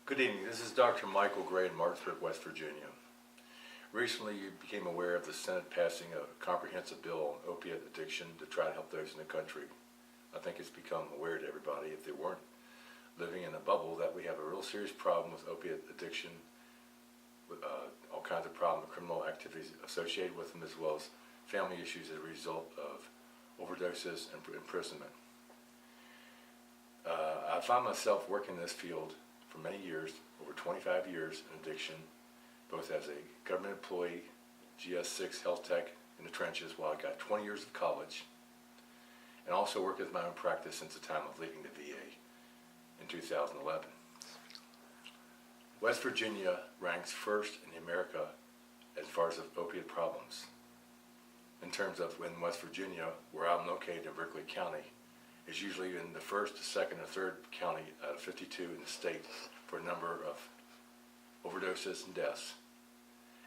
Good evening. This is Dr. Michael Gray in Martinsburg, West Virginia. Recently, you became aware of the Senate passing a comprehensive bill on opiate addiction to try to help those in the country. I think it's become aware to everybody, if they weren't living in a bubble, that we have a real serious problem with opiate addiction, with all kinds of problems, criminal activities associated with them, as well as family issues as a result of overdoses and imprisonment. I found myself working in this field for many years, over 25 years in addiction, both as a government employee, GS6 health tech in the trenches while I got 20 years of college, and also worked with my own practice since the time of leaving the VA in 2011. West Virginia ranks first in America as far as opiate problems. In terms of in West Virginia, where I'm located in Berkeley County, is usually in the first, second, or third county out of 52 in the state for a number of overdoses and deaths,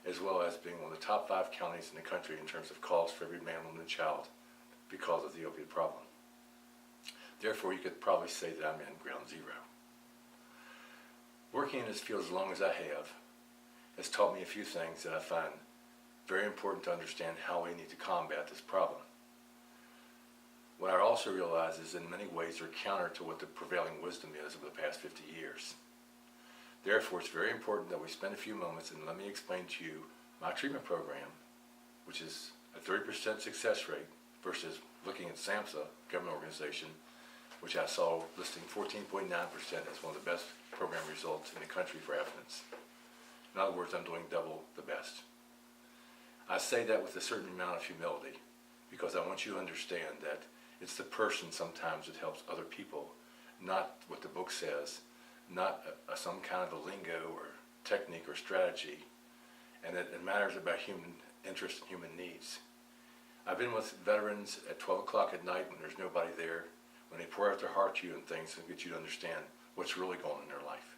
as well as being one of the top 5 counties in the country in terms of calls for every man, woman, and child because of the opiate problem. Therefore, you could probably say that I'm in ground zero. Working in this field as long as I have has taught me a few things that I find very important to understand how we need to combat this problem. What I also realize is in many ways they're counter to what the prevailing wisdom is over the past 50 years. Therefore, it's very important that we spend a few moments and let me explain to you my treatment program, which is a 30% success rate versus looking at SAMHSA, government organization, which I saw listing 14.9% as one of the best program results in the country for abstinence. In other words, I'm doing double the best. I say that with a certain amount of humility because I want you to understand that it's the person sometimes that helps other people, not what the book says, not some kind of a lingo or technique or strategy, and that it matters about human interest and human needs. I've been with veterans at 12 o'clock at night when there's nobody there, when they pour out their heart to you and things and get you to understand what's really going on in their life.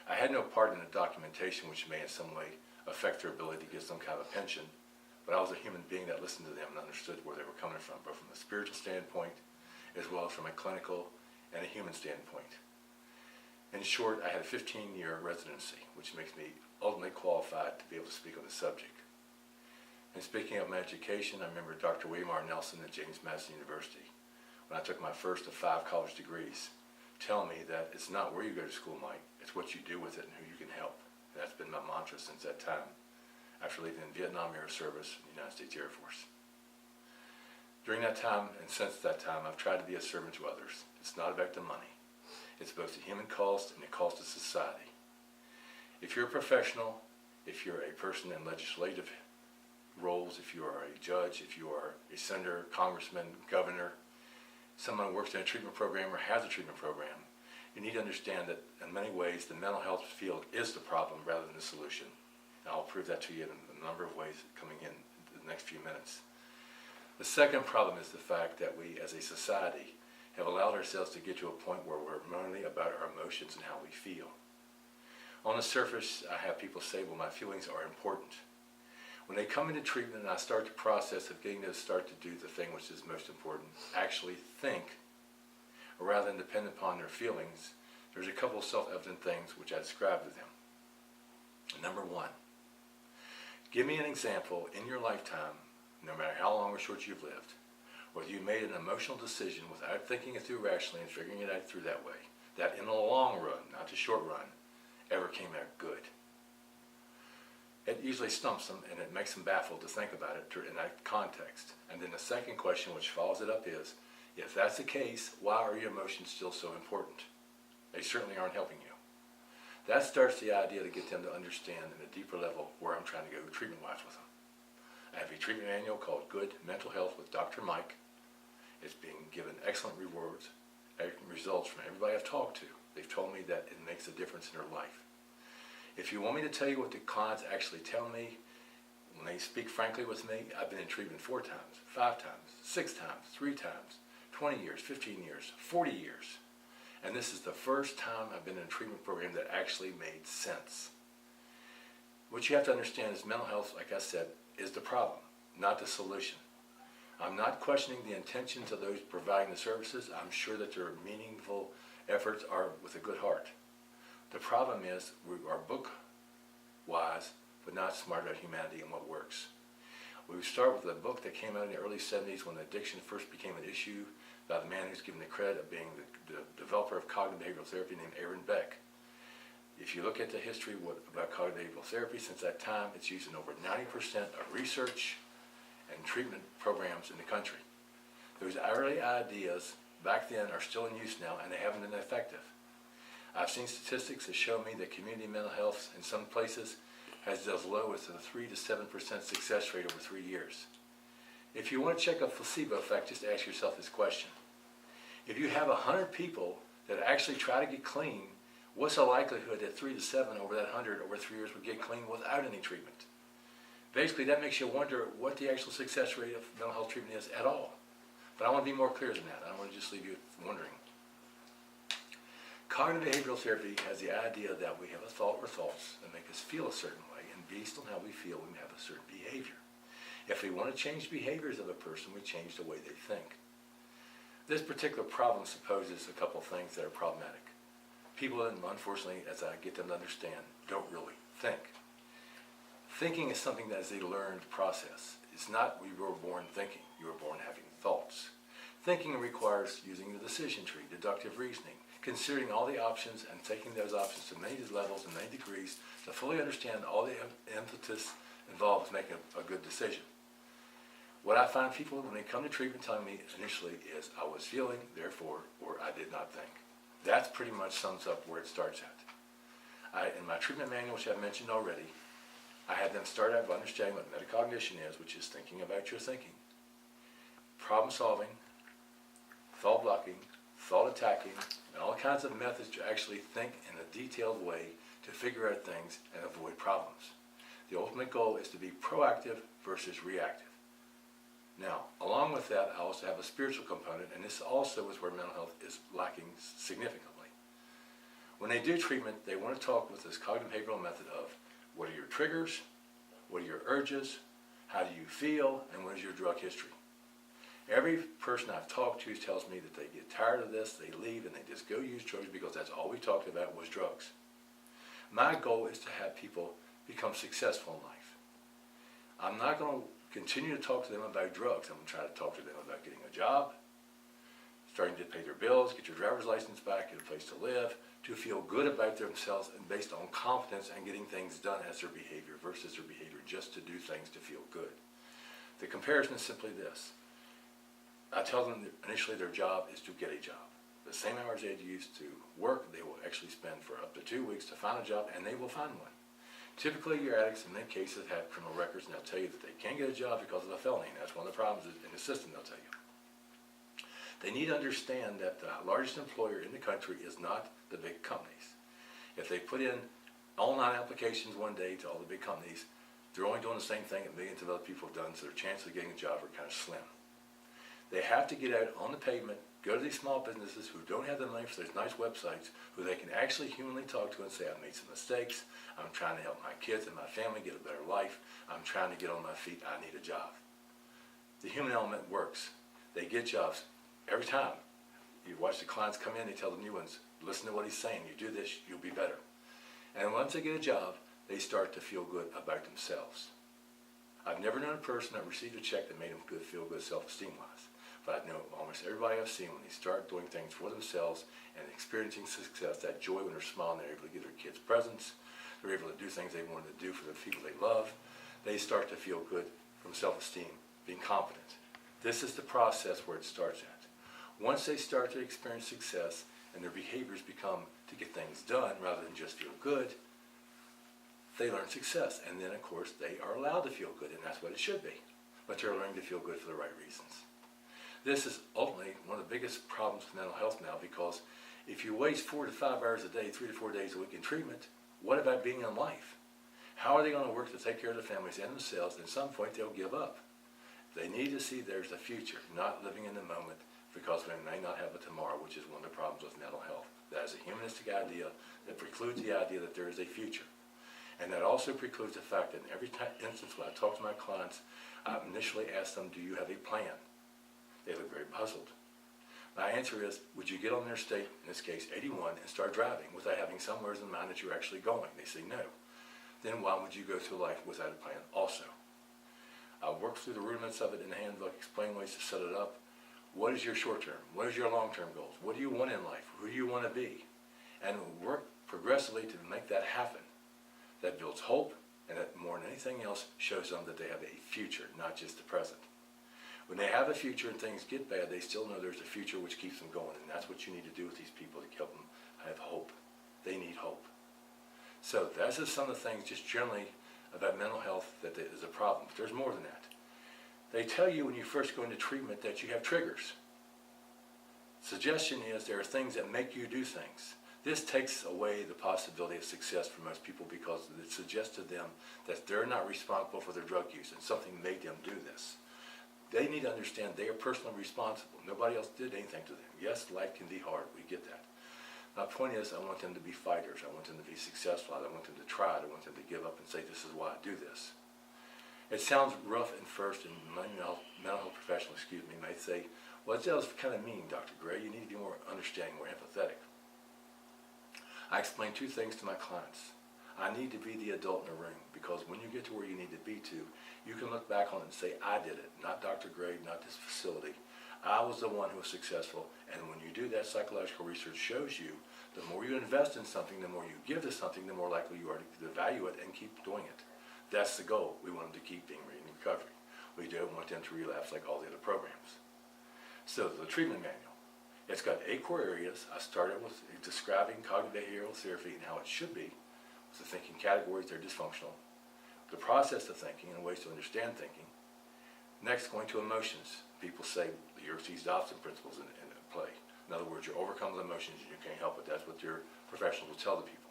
I had no part in the documentation which may in some way affect their ability to get some kind of a pension, but I was a human being that listened to them and understood where they were coming from, both from a spiritual standpoint as well as from a clinical and a human standpoint. In short, I had a 15-year residency, which makes me ultimately qualified to be able to speak on the subject. And speaking of my education, I remember Dr. William R. Nelson at James Madison University, when I took my first of 5 college degrees, telling me that it's not where you go to school, Mike, it's what you do with it and who you can help. And that's been my mantra since that time, after leaving the Vietnam Era Service in the United States Air Force. During that time and since that time, I've tried to be a servant to others. It's not about the money. It's both the human cost and the cost of society. If you're a professional, if you're a person in legislative roles, if you are a judge, if you are a senator, congressman, governor, someone who works in a treatment program or has a treatment program, you need to understand that in many ways the mental health field is the problem rather than the solution. And I'll prove that to you in a number of ways coming in the next few minutes. The second problem is the fact that we as a society have allowed ourselves to get to a point where we're mainly about our emotions and how we feel. On the surface, I have people say, well, my feelings are important. When they come into treatment and I start the process of getting them to start to do the thing which is most important, actually think, rather than depend upon their feelings, there's a couple of self-evident things which I describe to them. Number 1, give me an example in your lifetime, no matter how long or short you've lived, whether you made an emotional decision without thinking it through rationally and figuring it out through that way, that in the long run, not the short run, ever came out good. It usually stumps them and it makes them baffled to think about it in that context. And then the second question which follows it up is, if that's the case, why are your emotions still so important? They certainly aren't helping you. That starts the idea to get them to understand in a deeper level where I'm trying to go treatment-wise with them. I have a treatment manual called Good Mental Health with Dr. Mike. It's being given excellent results from everybody I've talked to. They've told me that it makes a difference in their life. If you want me to tell you what the clients actually tell me, when they speak frankly with me, I've been in treatment 4 times, 5 times, 6 times, 3 times, 20 years, 15 years, 40 years. And this is the first time I've been in a treatment program that actually made sense. What you have to understand is mental health, like I said, is the problem, not the solution. I'm not questioning the intentions of those providing the services. I'm sure that their meaningful efforts are with a good heart. The problem is we are book wise, but not smart about humanity and what works. We start with a book that came out in the early 70s when addiction first became an issue by the man who's given the credit of being the developer of cognitive behavioral therapy named Aaron Beck. If you look at the history about cognitive behavioral therapy, since that time, it's used in over 90% of research and treatment programs in the country. Those early ideas back then are still in use now, and they haven't been effective. I've seen statistics that show me that community mental health in some places has as low as a 3 to 7% success rate over 3 years. If you want to check a placebo effect, just ask yourself this question. If you have 100 people that actually try to get clean, what's the likelihood that 3 to 7 over that 100 over 3 years would get clean without any treatment? Basically, that makes you wonder what the actual success rate of mental health treatment is at all. But I want to be more clear than that. I don't want to just leave you wondering. Cognitive behavioral therapy has the idea that we have a thought or thoughts that make us feel a certain way, and based on how we feel, we have a certain behavior. If we want to change behaviors of a person, we change the way they think. This particular problem supposes a couple things that are problematic. People, unfortunately, as I get them to understand, don't really think. Thinking is something that is a learned process. It's not we were born thinking. You were born having thoughts. Thinking requires using the decision tree, deductive reasoning, considering all the options and taking those options to many levels and many degrees to fully understand all the impetus involved with making a good decision. What I find people, when they come to treatment, telling me initially is, I was feeling, therefore, or I did not think. That pretty much sums up where it starts at. In my treatment manual, which I've mentioned already, I had them start out by understanding what metacognition is, which is thinking about your thinking. Problem solving, thought blocking, thought attacking, and all kinds of methods to actually think in a detailed way to figure out things and avoid problems. The ultimate goal is to be proactive versus reactive. Now, along with that, I also have a spiritual component, and this also is where mental health is lacking significantly. When they do treatment, they want to talk with this cognitive behavioral method of what are your triggers, what are your urges, how do you feel, and what is your drug history. Every person I've talked to tells me that they get tired of this, they leave, and they just go use drugs because that's all we talked about was drugs. My goal is to have people become successful in life. I'm not going to continue to talk to them about drugs. I'm going to try to talk to them about getting a job, starting to pay their bills, get your driver's license back, get a place to live, to feel good about themselves and based on confidence and getting things done as their behavior versus their behavior just to do things to feel good. The comparison is simply this. I tell them that initially their job is to get a job. The same hours they'd used to work, they will actually spend for up to 2 weeks to find a job, and they will find one. Typically, your addicts in many cases have criminal records, and they'll tell you that they can't get a job because of a felony. That's one of the problems in the system, they'll tell you. They need to understand that the largest employer in the country is not the big companies. If they put in online applications one day to all the big companies, they're only doing the same thing that millions of other people have done, so their chances of getting a job are kind of slim. They have to get out on the pavement, go to these small businesses who don't have the money for those nice websites, who they can actually humanly talk to and say, I've made some mistakes, I'm trying to help my kids and my family get a better life, I'm trying to get on my feet, I need a job. The human element works. They get jobs every time. You watch the clients come in, they tell the new ones, listen to what he's saying, you do this, you'll be better. And once they get a job, they start to feel good about themselves. I've never known a person that received a check that made them feel good self-esteem wise. But I know almost everybody I've seen, when they start doing things for themselves and experiencing success, that joy when they're smiling, they're able to give their kids presents, they're able to do things they wanted to do for the people they love, they start to feel good from self-esteem, being confident. This is the process where it starts at. Once they start to experience success and their behaviors become to get things done rather than just feel good, they learn success. And then, of course, they are allowed to feel good, and that's what it should be. But they're learning to feel good for the right reasons. This is ultimately one of the biggest problems with mental health now, because if you waste 4 to 5 hours a day, 3 to 4 days a week in treatment, what about being in life? How are they going to work to take care of their families and themselves? At some point, they'll give up. They need to see there's a future, not living in the moment, because we may not have a tomorrow, which is one of the problems with mental health. That is a humanistic idea that precludes the idea that there is a future. And that also precludes the fact that in every instance when I talk to my clients, I initially ask them, do you have a plan? They look very puzzled. My answer is, would you get on Interstate, in this case 81, and start driving without having somewhere in mind that you're actually going? They say no. Then why would you go through life without a plan also? I'll work through the rudiments of it in the handbook, explain ways to set it up. What is your short term? What is your long term goals? What do you want in life? Who do you want to be? And work progressively to make that happen. That builds hope, and that more than anything else shows them that they have a future, not just the present. When they have a future and things get bad, they still know there's a future which keeps them going, and that's what you need to do with these people to help them have hope. They need hope. So that's just some of the things just generally about mental health that is a problem. But there's more than that. They tell you when you first go into treatment that you have triggers. Suggestion is there are things that make you do things. This takes away the possibility of success for most people because it suggests to them that they're not responsible for their drug use and something made them do this. They need to understand they are personally responsible. Nobody else did anything to them. Yes, life can be hard. We get that. My point is I want them to be fighters. I want them to be successful. I want them to try it. I want them to give up and say, this is why I do this. It sounds rough at first, and mental health professionals, may say, well, it does kind of mean, Dr. Gray, you need to be more understanding, more empathetic. I explain two things to my clients. I need to be the adult in the room because when you get to where you need to be to, you can look back on it and say, I did it, not Dr. Gray, not this facility. I was the one who was successful, and when you do that, psychological research shows you the more you invest in something, the more you give to something, the more likely you are to value it and keep doing it. That's the goal. We want them to keep being in recovery. We don't want them to relapse like all the other programs. So the treatment manual, it's got 8 core areas. I started with describing cognitive behavioral therapy and how it should be, with the thinking categories, they're dysfunctional, the process of thinking and ways to understand thinking. Next, going to emotions. People say the Yerkes Dobson principles in play. In other words, you overcome the emotions and you can't help it. That's what your professionals will tell the people.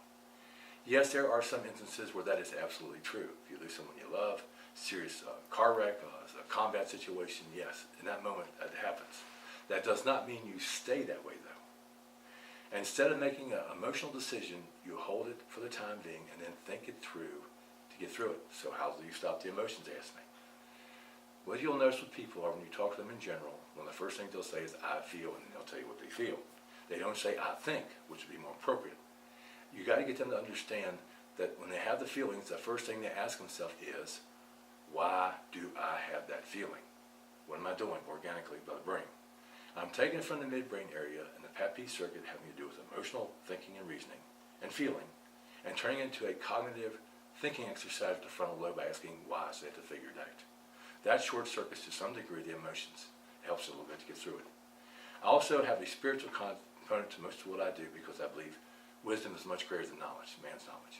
Yes, there are some instances where that is absolutely true. If you lose someone you love, serious car wreck, a combat situation, yes, in that moment that happens. That does not mean you stay that way though. And instead of making an emotional decision, you hold it for the time being and then think it through to get through it. So how do you stop the emotions, they ask me? What you'll notice with people are when you talk to them in general, one of the first things they'll say is, I feel, and they'll tell you what they feel. They don't say, I think, which would be more appropriate. You got to get them to understand that when they have the feelings, the first thing they ask themselves is, why do I have that feeling? What am I doing organically by the brain? I'm taking it from the midbrain area and the PAP circuit having to do with emotional thinking and reasoning and feeling, and turning it into a cognitive thinking exercise at the frontal lobe by asking why, so they have to figure it out. That short circuits to some degree the emotions. It helps a little bit to get through it. I also have a spiritual component to most of what I do because I believe wisdom is much greater than knowledge, man's knowledge.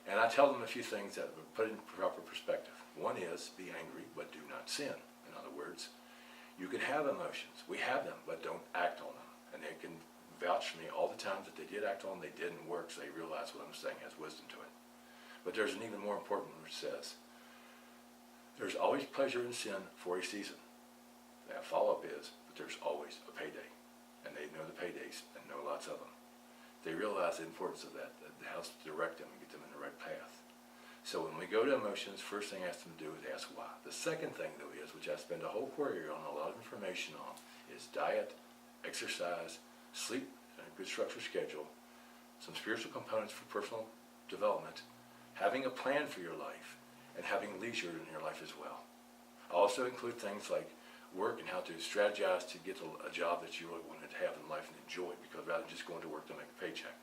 And I tell them a few things that will put it in proper perspective. One is, be angry, but do not sin. In other words, you can have emotions. We have them, but don't act on them. And they can vouch for me all the times that they did act on them, they didn't work, so they realize what I'm saying has wisdom to it. But there's an even more important one which says, there's always pleasure in sin for a season. That follow-up is, but there's always a payday. And they know the paydays and know lots of them. They realize the importance of that helps to direct them and get them in the right path. So when we go to emotions, first thing I ask them to do is ask why. The second thing though is, which I spend a whole quarter on, a lot of information on, is diet, exercise, sleep, and a good structured schedule, some spiritual components for personal development, having a plan for your life, and having leisure in your life as well. I also include things like work and how to strategize to get a job that you really wanted to have in life and enjoy, because rather than just going to work to make a paycheck.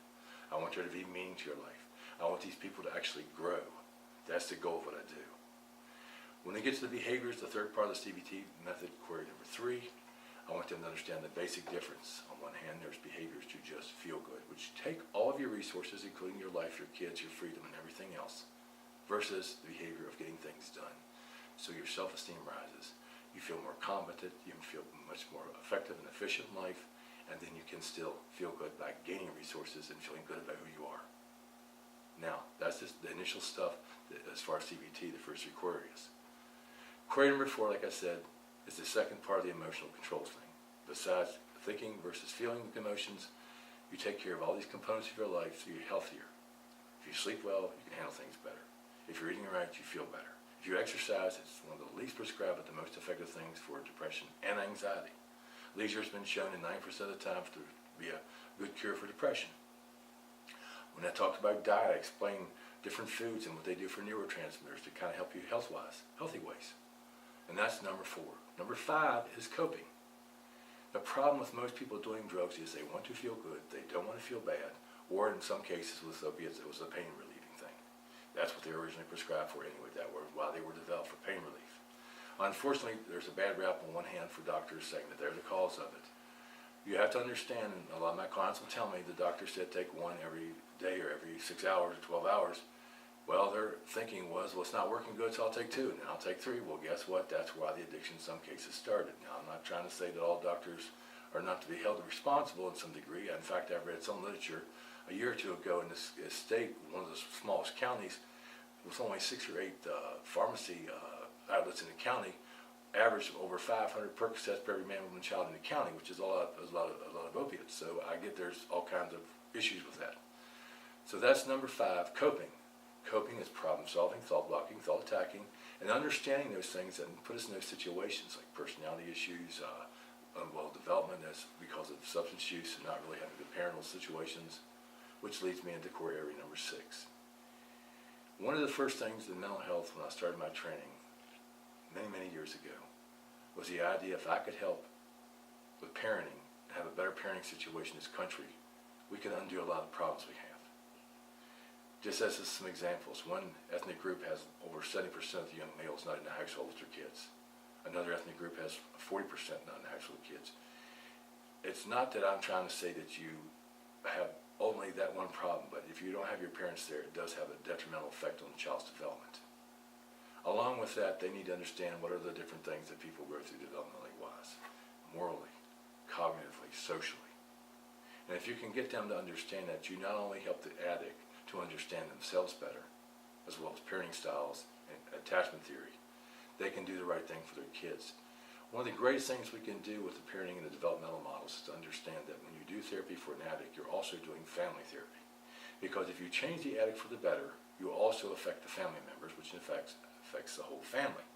I want there to be meaning to your life. I want these people to actually grow. That's the goal of what I do. When they get to the behaviors, the third part of the CBT method, query number 3, I want them to understand the basic difference. On one hand, there's behaviors to just feel good, which take all of your resources, including your life, your kids, your freedom, and everything else, versus the behavior of getting things done. So your self-esteem rises. You feel more competent, you feel much more effective and efficient in life, and then you can still feel good by gaining resources and feeling good about who you are. Now, that's just the initial stuff as far as CBT, the first 3 core areas. Query number 4, like I said, is the second part of the emotional controls thing. Besides thinking versus feeling with emotions, you take care of all these components of your life so you're healthier. If you sleep well, you can handle things better. If you're eating right, you feel better. If you exercise, it's one of the least prescribed but the most effective things for depression and anxiety. Leisure has been shown in 90% of the time to be a good cure for depression. When I talked about diet, I explained different foods and what they do for neurotransmitters to kind of help you health-wise, healthy ways. And that's number 4. Number 5 is coping. The problem with most people doing drugs is they want to feel good, they don't want to feel bad, or in some cases with opiates, it was a pain relieving thing. That's what they were originally prescribed for anyway, that were why they were developed, for pain relief. Unfortunately, there's a bad rap on one hand for doctors saying that they're the cause of it. You have to understand, and a lot of my clients will tell me, the doctor said take one every day or every 6 hours or 12 hours. Well, their thinking was, well, it's not working good, so I'll take 2, and then I'll take 3. Well, guess what? That's why the addiction in some cases started. Now, I'm not trying to say that all doctors are not to be held responsible in some degree. In fact, I read some literature a year or 2 ago in this state, one of the smallest counties, with only 6 or 8 pharmacy outlets in the county, average of over 500 Percocets per every man, woman, and child in the county, which is a lot of opiates. So I get there's all kinds of issues with that. So that's number 5, coping. Coping is problem solving, thought blocking, thought attacking, and understanding those things that put us in those situations like personality issues, development that's because of substance use and not really having good parental situations, which leads me into core area number 6. One of the first things in mental health when I started my training many years ago was the idea if I could help with parenting and have a better parenting situation in this country, we could undo a lot of problems we have. Just as some examples, one ethnic group has over 70% of the young males not in the household with their kids. Another ethnic group has 40% not in the household with kids. It's not that I'm trying to say that you have only that one problem, but if you don't have your parents there, it does have a detrimental effect on the child's development. Along with that, they need to understand what are the different things that people go through developmentally wise, morally, cognitively, socially. And if you can get them to understand that, you not only help the addict to understand themselves better, as well as parenting styles and attachment theory, they can do the right thing for their kids. One of the greatest things we can do with the parenting and the developmental models is to understand that when you do therapy for an addict, you're also doing family therapy. Because if you change the addict for the better, you also affect the family members, which in fact affects the whole family.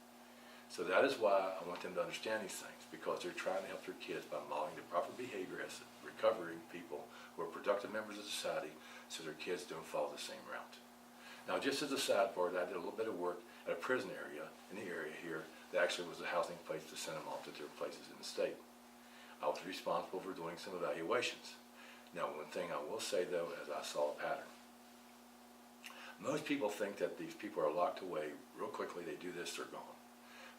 So that is why I want them to understand these things, because they're trying to help their kids by modeling the proper behavior as recovering people who are productive members of society, so their kids don't follow the same route. Now, just as a side part, I did a little bit of work at a prison area, in the area here, that actually was a housing place to send them off to different places in the state. I was responsible for doing some evaluations. Now, one thing I will say, though, is I saw a pattern. Most people think that these people are locked away real quickly, they do this, they're gone.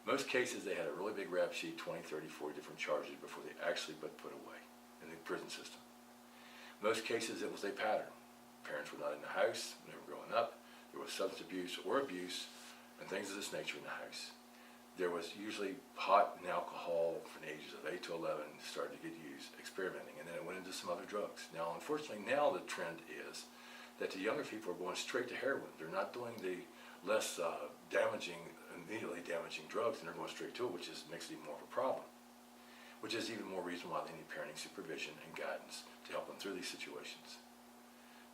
Most cases, they had a really big rap sheet, 20, 30, 40 different charges before they actually got put away in the prison system. Most cases, it was a pattern. Parents were not in the house when they were growing up. There was substance abuse or abuse and things of this nature in the house. There was usually pot and alcohol from the ages of 8 to 11 started to get used, experimenting, and then it went into some other drugs. Now, unfortunately, now the trend is that the younger people are going straight to heroin. They're not doing the less immediately damaging drugs, and they're going straight to it, which makes it even more of a problem, which is even more reason why they need parenting supervision and guidance to help them through these situations.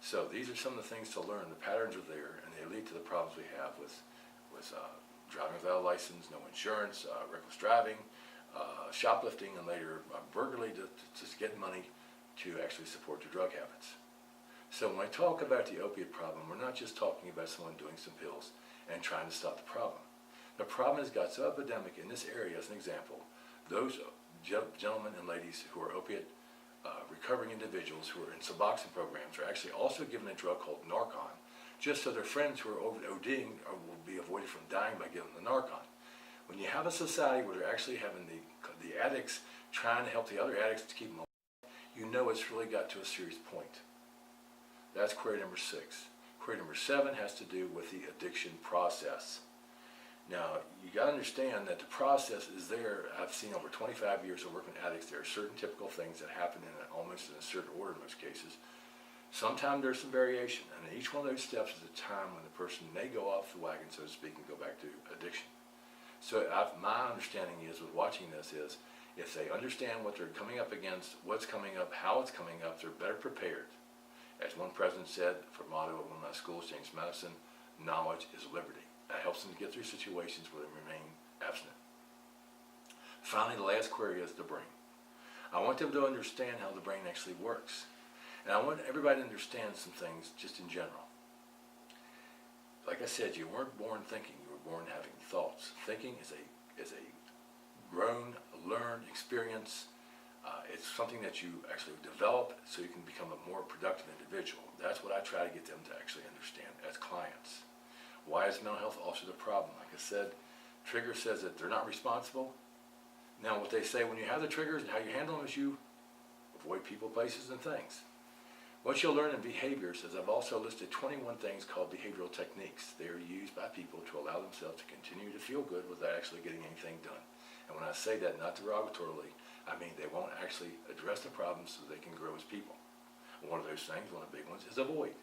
So these are some of the things to learn. The patterns are there, and they lead to the problems we have with driving without a license, no insurance, reckless driving, shoplifting, and later burglary to get money to actually support their drug habits. So when I talk about the opiate problem, we're not just talking about someone doing some pills and trying to stop the problem. The problem has got so epidemic in this area, as an example, those gentlemen and ladies who are opiate recovering individuals who are in Suboxone programs are actually also given a drug called Narcan, just so their friends who are ODing will be avoided from dying by giving them the Narcan. When you have a society where they're actually having the addicts trying to help the other addicts to keep them alive, you know it's really got to a serious point. That's query number 6. Query number 7 has to do with the addiction process. Now, you got to understand that the process is there. I've seen over 25 years of working with addicts. There are certain typical things that happen almost in a certain order in most cases. Sometimes there's some variation, and each one of those steps is a time when the person may go off the wagon, so to speak, and go back to addiction. So my understanding is, with watching this, is if they understand what they're coming up against, what's coming up, how it's coming up, they're better prepared. As one president said, for motto of one of my schools, James Madison, knowledge is liberty. That helps them to get through situations where they remain abstinent. Finally, the last query is the brain. I want them to understand how the brain actually works. And I want everybody to understand some things just in general. Like I said, you weren't born thinking, you were born having thoughts. Thinking is a grown, learned experience. It's something that you actually develop so you can become a more productive individual. That's what I try to get them to actually understand as clients. Why is mental health also the problem? Like I said, Trigger says that they're not responsible. Now what they say when you have the triggers and how you handle them is you avoid people, places, and things. What you'll learn in behaviors is I've also listed 21 things called behavioral techniques. They are used by people to allow themselves to continue to feel good without actually getting anything done. And when I say that, not derogatorily, I mean they won't actually address the problems so they can grow as people. One of those things, one of the big ones, is avoid.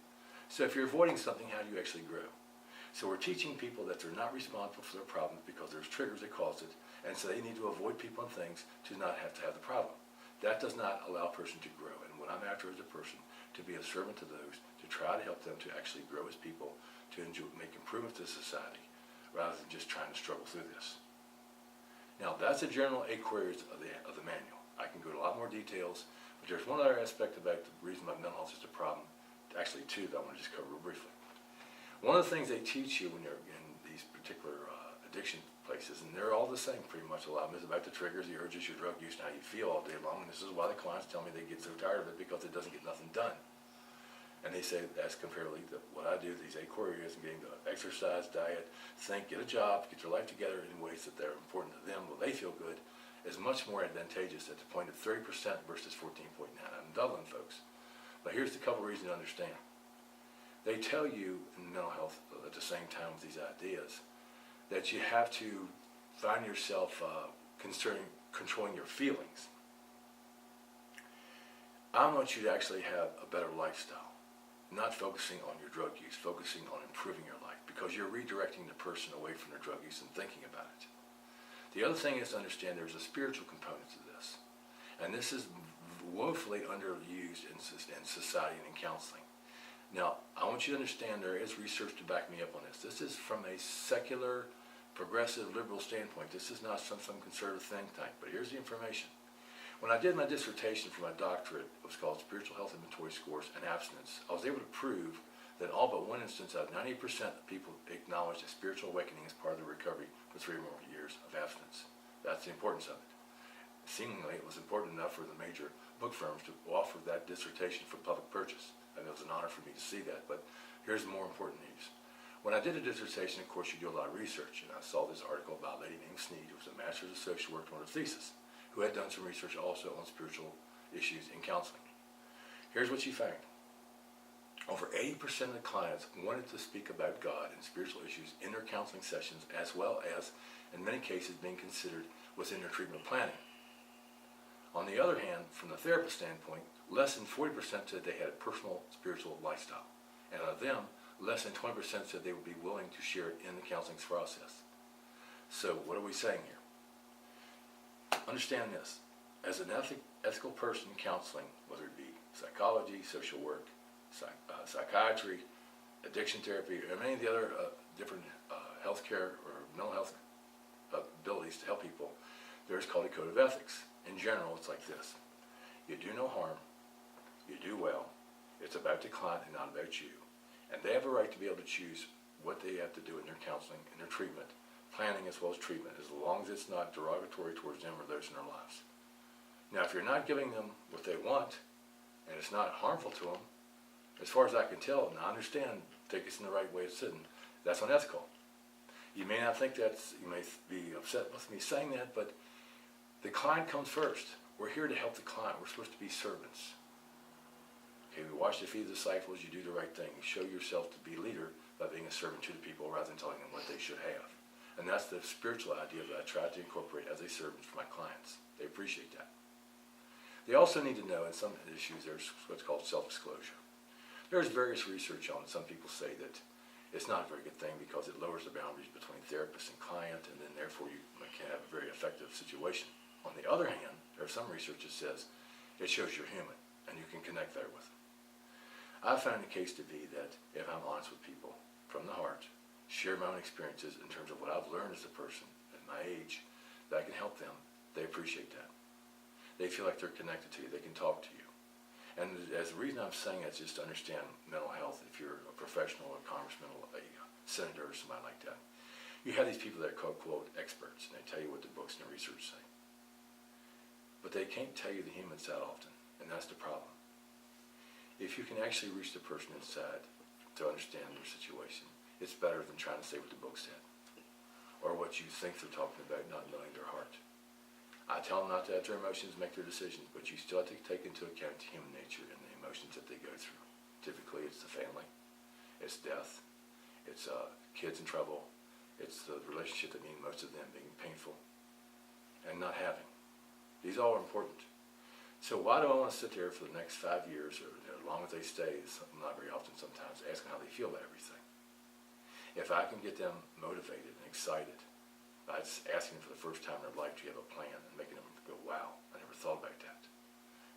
So if you're avoiding something, how do you actually grow? So we're teaching people that they're not responsible for their problems because there's triggers that cause it, and so they need to avoid people and things to not have to have the problem. That does not allow a person to grow, and what I'm after is a person to be a servant to those, to try to help them to actually grow as people, to make improvements to society, rather than just trying to struggle through this. Now that's a general 8 queries of the manual. I can go to a lot more details, but there's one other aspect about the reason why mental health is a problem, actually two that I want to just cover real briefly. One of the things they teach you when you're in these particular addiction places, and they're all the same pretty much, a lot of them is about the triggers, the urges, your drug use, and how you feel all day long, and this is why the clients tell me they get so tired of it because it doesn't get nothing done. And they say that's comparatively what I do, these 8 core areas, and getting the exercise, diet, think, get a job, get your life together in ways that they're important to them, where they feel good, is much more advantageous at the point of 30% versus 14.9. I'm doubling, folks. But here's the couple reasons to understand. They tell you in mental health at the same time with these ideas that you have to find yourself controlling your feelings. I want you to actually have a better lifestyle. Not focusing on your drug use, focusing on improving your life, because you're redirecting the person away from their drug use and thinking about it. The other thing is to understand there's a spiritual component to this, and this is woefully underused in society and in counseling. Now, I want you to understand there is research to back me up on this. This is from a secular, progressive, liberal standpoint. This is not some conservative think tank, but here's the information. When I did my dissertation for my doctorate, it was called Spiritual Health Inventory Scores and Abstinence. I was able to prove that all but one instance out of 90% of people acknowledged a spiritual awakening as part of their recovery for 3 or more years of abstinence. That's the importance of it. Seemingly, it was important enough for the major book firms to offer that dissertation for public purchase. And it was an honor for me to see that, but here's the more important news. When I did a dissertation, of course, you do a lot of research, and I saw this article about a lady named Sneed, who was a master's of social work on her thesis, who had done some research also on spiritual issues in counseling. Here's what she found. Over 80% of the clients wanted to speak about God and spiritual issues in their counseling sessions, as well as, in many cases, being considered within their treatment planning. On the other hand, from the therapist standpoint, less than 40% said they had a personal spiritual lifestyle. And of them, less than 20% said they would be willing to share it in the counseling process. So what are we saying here? Understand this. As an ethical person counseling, whether it be psychology, social work, psychiatry, addiction therapy, or many of the other different healthcare or mental health abilities to help people, there's called a code of ethics. In general, it's like this. You do no harm. You do well. It's about the client and not about you. And they have a right to be able to choose what they have to do in their counseling, in their treatment, planning as well as treatment, as long as it's not derogatory towards them or those in their lives. Now, if you're not giving them what they want, and it's not harmful to them, as far as I can tell, and I understand, take it's in the right way of sitting, that's unethical. You may not think that's, you may be upset with me saying that, but the client comes first. We're here to help the client. We're supposed to be servants. Okay, we wash the feet of the disciples, you do the right thing. You show yourself to be a leader by being a servant to the people rather than telling them what they should have. And that's the spiritual idea that I try to incorporate as a servant for my clients. They appreciate that. They also need to know in some issues there's what's called self-disclosure. There's various research on it. Some people say that it's not a very good thing because it lowers the boundaries between therapist and client, and then therefore you can have a very effective situation. On the other hand, there's some research that says it shows you're human and you can connect there with them. I found the case to be that if I'm honest with people from the heart, share my own experiences in terms of what I've learned as a person at my age, that I can help them, they appreciate that. They feel like they're connected to you. They can talk to you. And as the reason I'm saying it is just to understand mental health. If you're a professional, a congressman, a senator, or somebody like that, you have these people that are quote experts, and they tell you what the books and the research say. But they can't tell you the human side often, and that's the problem. If you can actually reach the person inside to understand their situation, it's better than trying to say what the book said, or what you think they're talking about, not knowing their heart. I tell them not to let their emotions make their decisions, but you still have to take into account human nature and the emotions that they go through. Typically, it's the family, it's death, it's kids in trouble, it's the relationship that means most of them being painful and not having. These all are important. So why do I want to sit there for the next 5 years, or as long as they stay, not very often sometimes, asking how they feel about everything? If I can get them motivated and excited by just asking them for the first time in their life, do you have a plan, and making them go, wow, I never thought about that.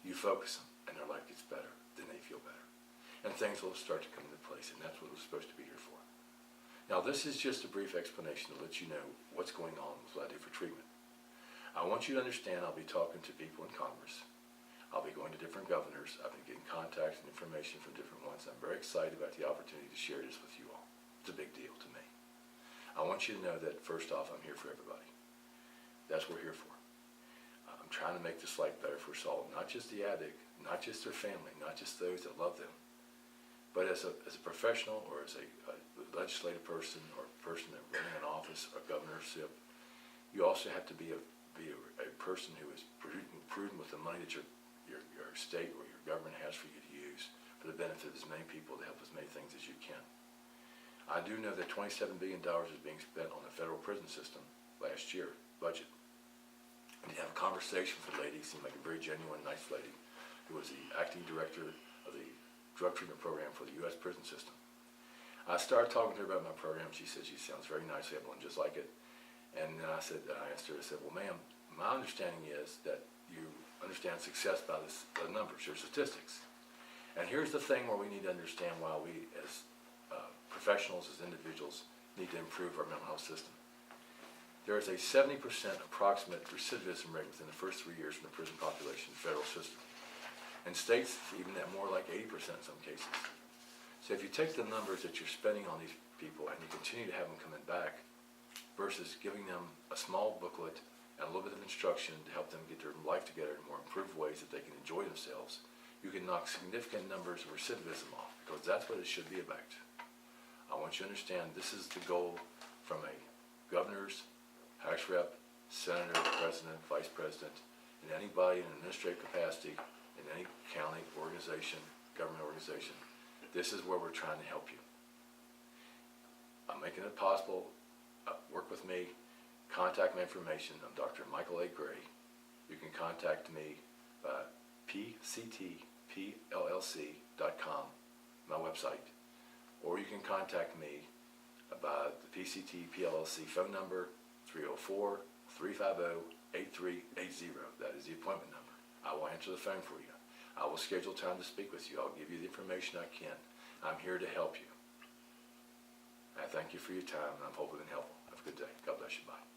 You focus them, and their life gets better, then they feel better. And things will start to come into place, and that's what we're supposed to be here for. Now, this is just a brief explanation to let you know what's going on with what I do for treatment. I want you to understand I'll be talking to people in Congress. I'll be going to different governors. I've been getting contacts and information from different ones. I'm very excited about the opportunity to share this with you all. It's a big deal to me. I want you to know that, first off, I'm here for everybody. That's what we're here for. I'm trying to make this life better for us all, not just the addict, not just their family, not just those that love them, but as a professional, or as a legislative person, or a person that running an office or governorship. You also have to be a person who is prudent with the money that your state or your government has for you to use for the benefit of as many people, to help as many things as you can. I do know that $27 billion is being spent on the federal prison system last year, budget. And to have a conversation with a lady, seemed like a very genuine, nice lady, who was the acting director of the drug treatment program for the U.S. prison system. I started talking to her about my program. She said she sounds very nice. We have one just like it. And then I asked her, well, ma'am, my understanding is that you understand success by the numbers, your statistics. And here's the thing where we need to understand why we, as professionals, as individuals, need to improve our mental health system. There is a 70% approximate recidivism rate within the first 3 years from the prison population in the federal system. And states even at more like 80% in some cases. So if you take the numbers that you're spending on these people and you continue to have them coming back, versus giving them a small booklet and a little bit of instruction to help them get their life together in more improved ways that they can enjoy themselves, you can knock significant numbers of recidivism off, because that's what it should be about. I want you to understand this is the goal from a governor's, house rep, senator, president, vice president, and anybody in an administrative capacity in any county organization, government organization. This is where we're trying to help you. I'm making it possible. Work with me. Contact my information. I'm Dr. Michael A. Gray. You can contact me by pctpllc.com, my website, or you can contact me by the PCT PLLC phone number, 304-350-8380. That is the appointment number. I will answer the phone for you. I will schedule time to speak with you. I'll give you the information I can. I'm here to help you. I thank you for your time, and I hope I've been helpful. Have a good day. God bless you. Bye.